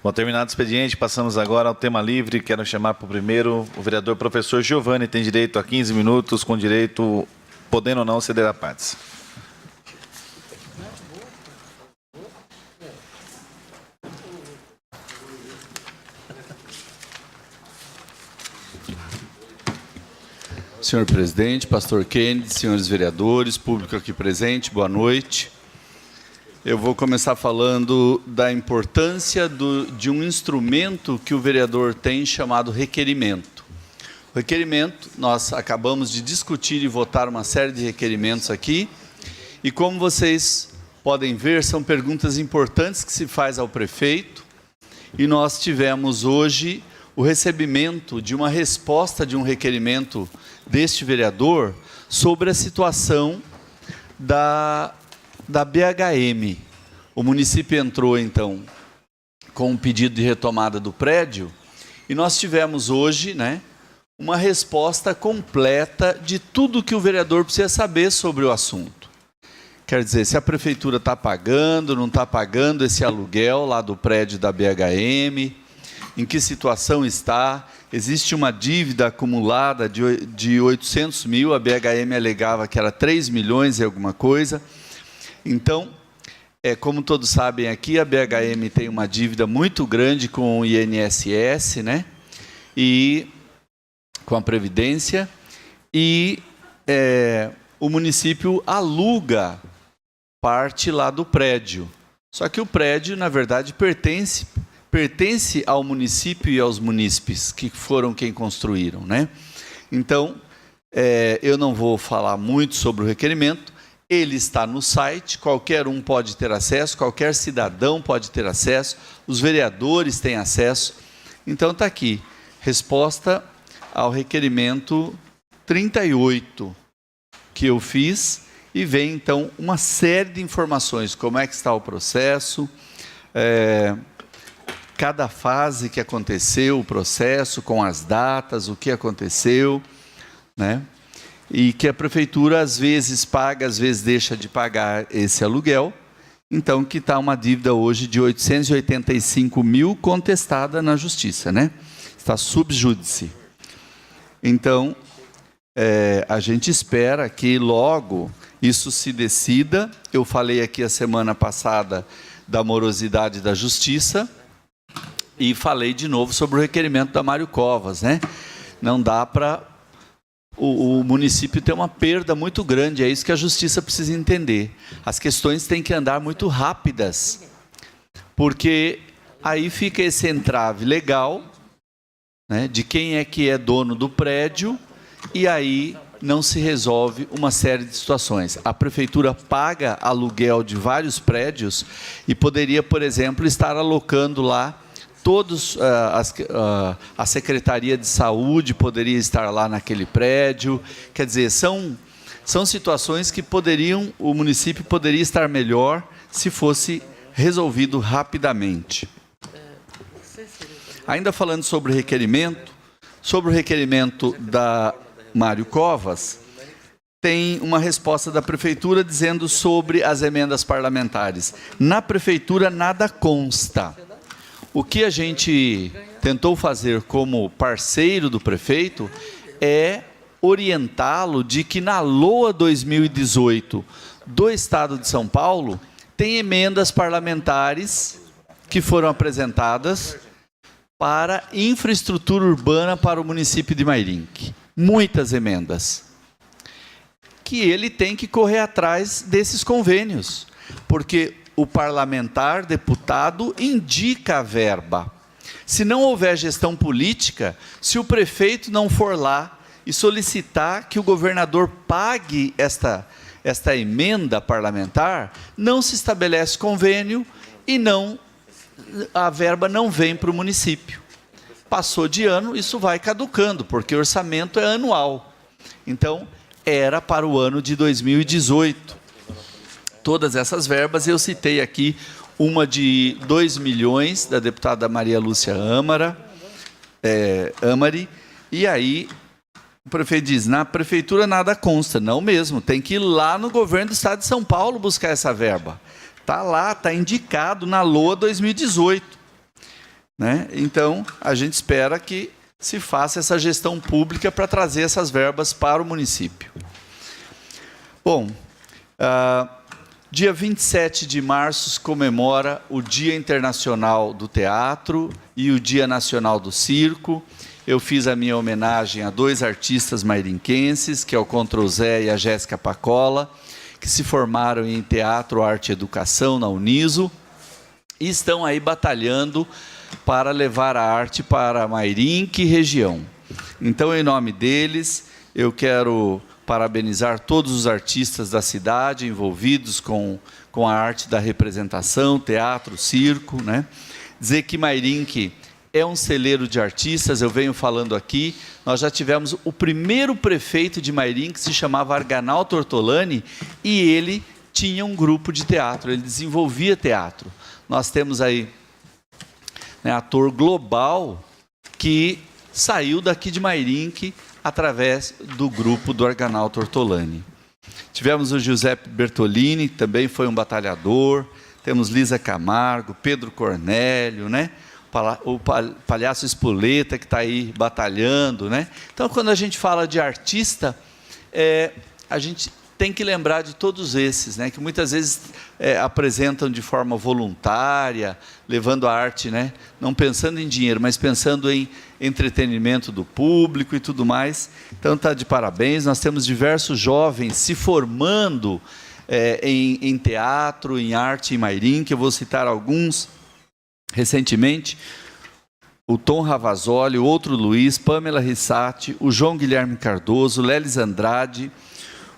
Bom, terminado o expediente, passamos agora ao tema livre. Quero chamar para o primeiro o vereador professor Giovanni, tem direito a 15 minutos, com direito, podendo ou não, ceder a partes. Senhor presidente, pastor Kennedy, senhores vereadores, público aqui presente, boa noite. Eu vou começar falando da importância de um instrumento que o vereador tem chamado requerimento. O requerimento, nós acabamos de discutir e votar uma série de requerimentos aqui, e como vocês podem ver, são perguntas importantes que se faz ao prefeito, e nós tivemos hoje o recebimento de uma resposta de um requerimento deste vereador sobre a situação da BHM. O município entrou, então, com um pedido de retomada do prédio e nós tivemos hoje, uma resposta completa de tudo que o vereador precisa saber sobre o assunto. Quer dizer, se a prefeitura está pagando, não está pagando esse aluguel lá do prédio da BHM, em que situação está, existe uma dívida acumulada de 800 mil, a BHM alegava que era 3 milhões e alguma coisa. Então, como todos sabem aqui, a BHM tem uma dívida muito grande com o INSS, e com a Previdência, e o município aluga parte lá do prédio. Só que o prédio, na verdade, pertence ao município e aos munícipes, que foram quem construíram, Então, eu não vou falar muito sobre o requerimento, ele está no site, qualquer um pode ter acesso, qualquer cidadão pode ter acesso, os vereadores têm acesso. Então, está aqui, resposta ao requerimento 38 que eu fiz, e vem, então, uma série de informações, como é que está o processo, cada fase que aconteceu, o processo, com as datas, o que aconteceu, e que a prefeitura às vezes paga, às vezes deixa de pagar esse aluguel, então que está uma dívida hoje de 885 mil contestada na justiça, está sub judice. Então, a gente espera que logo isso se decida. Eu falei aqui a semana passada da morosidade da justiça, e falei de novo sobre o requerimento da Mário Covas, Não dá para o município ter uma perda muito grande, é isso que a justiça precisa entender. As questões têm que andar muito rápidas, porque aí fica esse entrave legal, de quem é que é dono do prédio, e aí não se resolve uma série de situações. A prefeitura paga aluguel de vários prédios e poderia, por exemplo, estar alocando lá todos, a Secretaria de Saúde poderia estar lá naquele prédio. Quer dizer, são situações que o município poderia estar melhor se fosse resolvido rapidamente. Ainda falando sobre o requerimento da Mário Covas, tem uma resposta da prefeitura dizendo sobre as emendas parlamentares. Na prefeitura nada consta. O que a gente tentou fazer como parceiro do prefeito é orientá-lo de que na LOA 2018 do Estado de São Paulo tem emendas parlamentares que foram apresentadas para infraestrutura urbana para o município de Mairinque. Muitas emendas. Que ele tem que correr atrás desses convênios, porque o parlamentar, deputado, indica a verba. Se não houver gestão política, se o prefeito não for lá e solicitar que o governador pague esta emenda parlamentar, não se estabelece convênio e a verba não vem para o município. Passou de ano, isso vai caducando, porque o orçamento é anual. Então, era para o ano de 2018. Todas essas verbas, eu citei aqui uma de 2 milhões, da deputada Maria Lúcia Amari, e aí o prefeito diz, na prefeitura nada consta. Não mesmo, tem que ir lá no governo do Estado de São Paulo buscar essa verba. Está lá, está indicado na LOA 2018. né? Então, a gente espera que se faça essa gestão pública para trazer essas verbas para o município. Bom, dia 27 de março se comemora o Dia Internacional do Teatro e o Dia Nacional do Circo. Eu fiz a minha homenagem a 2 artistas mairinquenses, que é o Controzé e a Jéssica Pacola, que se formaram em Teatro, Arte e Educação na Uniso e estão aí batalhando para levar a arte para Mairinque e região. Então, em nome deles, eu quero parabenizar todos os artistas da cidade envolvidos com a arte da representação, teatro, circo, né? Dizer que Mairinque é um celeiro de artistas, eu venho falando aqui, nós já tivemos o primeiro prefeito de Mairinque, que se chamava Arganaldo Ortolani, e ele tinha um grupo de teatro, ele desenvolvia teatro. Nós temos aí, né, ator global que saiu daqui de Mairinque através do grupo do Arganaldo Ortolani. Tivemos o Giuseppe Bertolini, que também foi um batalhador, temos Lisa Camargo, Pedro Cornélio, né? O Palhaço Espoleta, que está aí batalhando, né? Então, quando a gente fala de artista, a gente tem que lembrar de todos esses, né? Que muitas vezes apresentam de forma voluntária, levando a arte, né? Não pensando em dinheiro, mas pensando em entretenimento do público e tudo mais. Então, está de parabéns. Nós temos diversos jovens se formando em teatro, em arte em Mairinque. Eu vou citar alguns. Recentemente, o Tom Ravazoli, o outro Luiz, Pamela Rissati, o João Guilherme Cardoso, Lelis Andrade,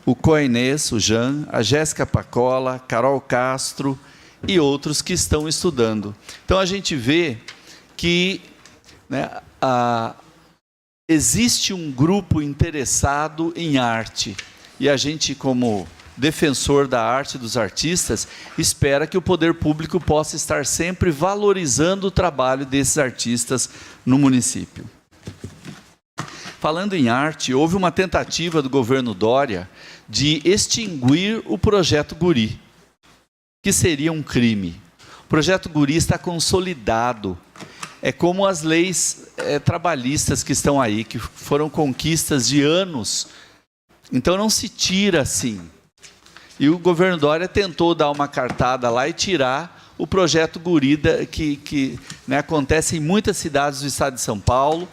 o Coinês, o Jean, a Jéssica Pacola, Carol Castro e outros que estão estudando. Então, a gente vê que, né, existe um grupo interessado em arte e a gente, como defensor da arte e dos artistas, espera que o poder público possa estar sempre valorizando o trabalho desses artistas no município. Falando em arte, houve uma tentativa do governo Dória de extinguir o Projeto Guri, que seria um crime. O Projeto Guri está consolidado. É como as leis trabalhistas que estão aí, que foram conquistas de anos. Então não se tira assim. E o governo Dória tentou dar uma cartada lá e tirar o Projeto Guri, que né, acontece em muitas cidades do estado de São Paulo.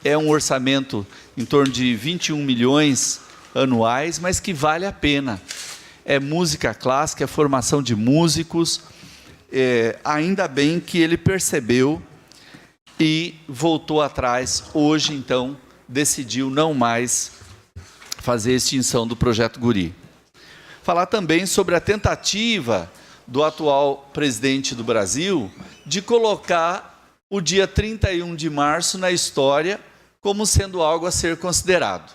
É um orçamento em torno de 21 milhões anuais, mas que vale a pena. É música clássica, é formação de músicos. Ainda bem que ele percebeu e voltou atrás. Hoje, então, decidiu não mais fazer a extinção do Projeto Guri. Falar também sobre a tentativa do atual presidente do Brasil de colocar o dia 31 de março na história como sendo algo a ser considerado.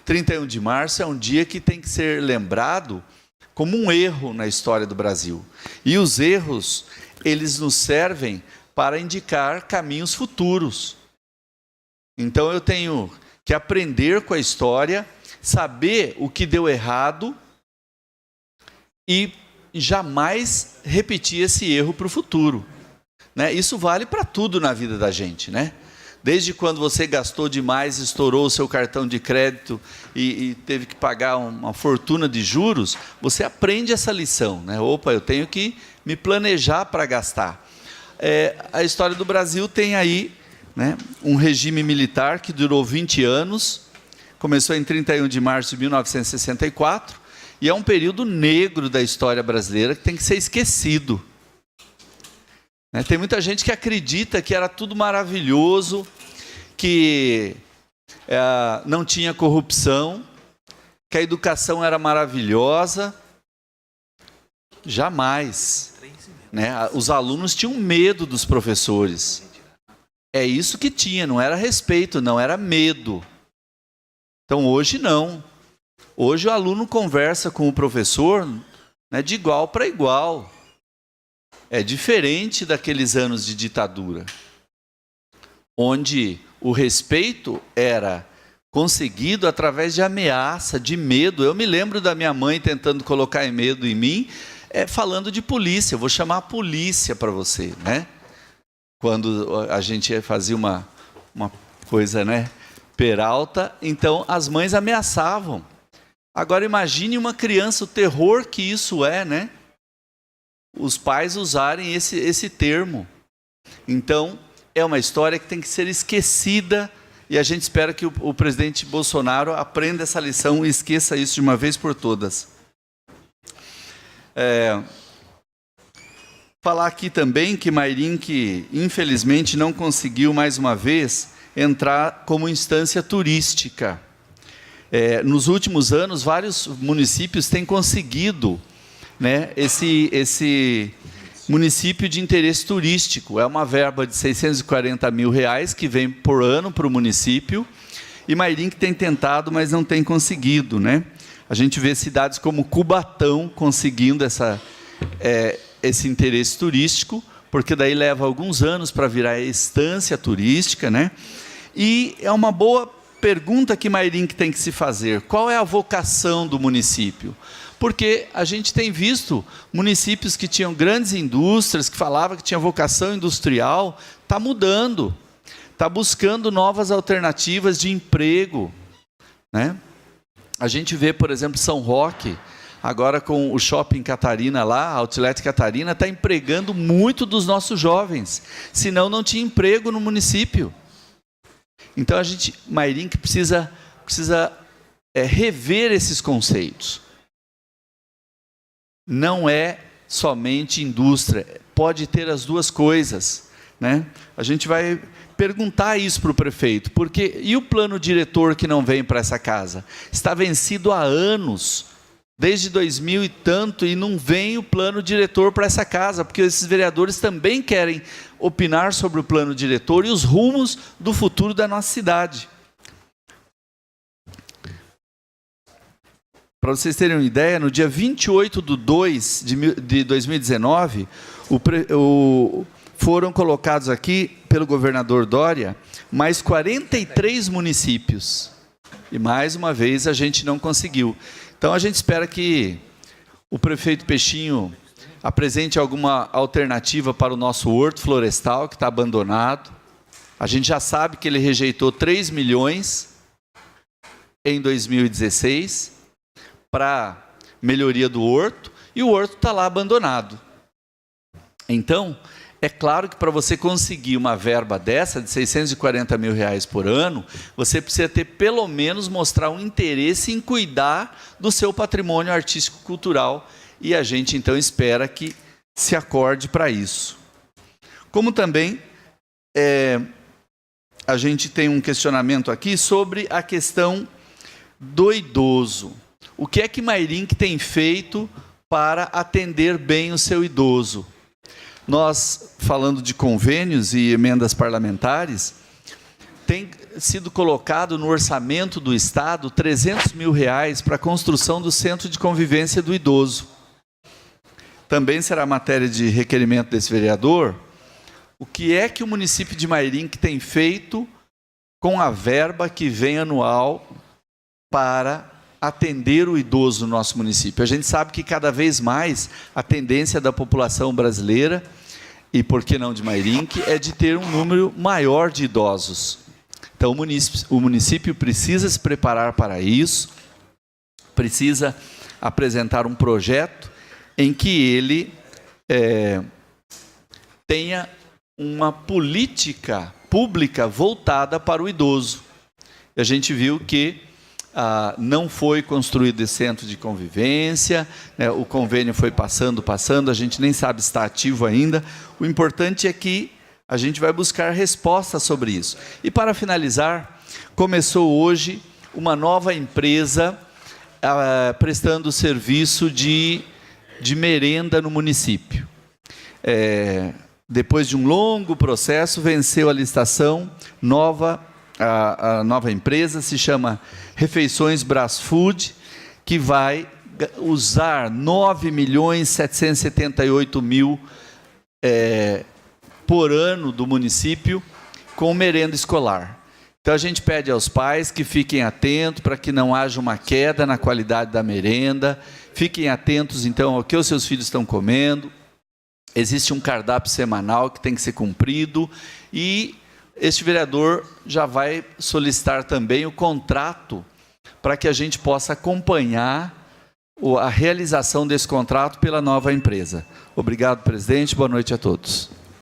31 de março é um dia que tem que ser lembrado como um erro na história do Brasil. E os erros, eles nos servem para indicar caminhos futuros. Então eu tenho que aprender com a história, saber o que deu errado e jamais repetir esse erro para o futuro, né? Isso vale para tudo na vida da gente, né? Desde quando você gastou demais, estourou o seu cartão de crédito e teve que pagar uma fortuna de juros, você aprende essa lição, né? Opa, eu tenho que me planejar para gastar. A história do Brasil tem aí, né, um regime militar que durou 20 anos, começou em 31 de março de 1964, e é um período negro da história brasileira que tem que ser esquecido. Tem muita gente que acredita que era tudo maravilhoso, que não tinha corrupção, que a educação era maravilhosa. Jamais. Os alunos tinham medo dos professores. É isso que tinha, não era respeito, não era medo. Então hoje não. Hoje o aluno conversa com o professor, né, de igual para igual. É diferente daqueles anos de ditadura, onde o respeito era conseguido através de ameaça, de medo. Eu me lembro da minha mãe tentando colocar medo em mim, falando de polícia. Eu vou chamar a polícia para você, né? quando a gente fazia uma coisa, né, peralta, então as mães ameaçavam. Agora imagine uma criança, o terror que isso é, né? Os pais usarem esse termo. Então, é uma história que tem que ser esquecida e a gente espera que o presidente Bolsonaro aprenda essa lição e esqueça isso de uma vez por todas. Falar aqui também que Mairinque, infelizmente, não conseguiu mais uma vez entrar como instância turística. Nos últimos anos, vários municípios têm conseguido, né, esse município de interesse turístico. É uma verba de R$640 mil que vem por ano para o município, e Mairinque tem tentado, mas não tem conseguido, né? A gente vê cidades como Cubatão conseguindo esse interesse turístico, porque daí leva alguns anos para virar estância turística, né? E é uma boa pergunta que Mairinque tem que se fazer: qual é a vocação do município? Porque a gente tem visto municípios que tinham grandes indústrias, que falavam que tinha vocação industrial, está mudando, está buscando novas alternativas de emprego, né? A gente vê, por exemplo, São Roque, agora com o Shopping Catarina lá, Outlet Catarina, está empregando muito dos nossos jovens, senão não tinha emprego no município. Então, Mairinque precisa rever esses conceitos. Não é somente indústria, pode ter as duas coisas, né? A gente vai perguntar isso para o prefeito, porque e o plano diretor que não vem para essa casa? Está vencido há anos, desde 2000 e tanto, e não vem o plano diretor para essa casa, porque esses vereadores também querem opinar sobre o plano diretor e os rumos do futuro da nossa cidade. Para vocês terem uma ideia, no dia 28/2 de 2019, foram colocados aqui, pelo governador Dória, mais 43 municípios. E, mais uma vez, a gente não conseguiu. Então, a gente espera que o prefeito Peixinho apresente alguma alternativa para o nosso horto florestal, que está abandonado. A gente já sabe que ele rejeitou 3 milhões em 2016 para melhoria do horto, e o horto está lá abandonado. Então, é claro que para você conseguir uma verba dessa, de R$640 mil por ano, você precisa ter, pelo menos, mostrar um interesse em cuidar do seu patrimônio artístico-cultural, e a gente, então, espera que se acorde para isso. Como também, a gente tem um questionamento aqui sobre a questão do idoso. O que é que Mairinque tem feito para atender bem o seu idoso? Nós, falando de convênios e emendas parlamentares, tem sido colocado no orçamento do Estado R$300 mil para a construção do Centro de Convivência do Idoso. Também será matéria de requerimento desse vereador. O que é que o município de Mairinque tem feito com a verba que vem anual para atender o idoso no nosso município? A gente sabe que cada vez mais a tendência da população brasileira, e por que não de Mairinque, é de ter um número maior de idosos. Então o município precisa se preparar para isso, precisa apresentar um projeto em que ele tenha uma política pública voltada para o idoso. A gente viu que não foi construído esse centro de convivência, né? O convênio foi passando, a gente nem sabe se está ativo ainda. O importante é que a gente vai buscar respostas sobre isso. E para finalizar, começou hoje uma nova empresa prestando serviço de merenda no município. Depois de um longo processo, venceu a licitação, a nova empresa se chama Refeições Brasfood, que vai usar 9.778.000 por ano do município com merenda escolar. Então a gente pede aos pais que fiquem atentos para que não haja uma queda na qualidade da merenda, fiquem atentos então ao que os seus filhos estão comendo, existe um cardápio semanal que tem que ser cumprido e este vereador já vai solicitar também o contrato para que a gente possa acompanhar a realização desse contrato pela nova empresa. Obrigado, presidente. Boa noite a todos.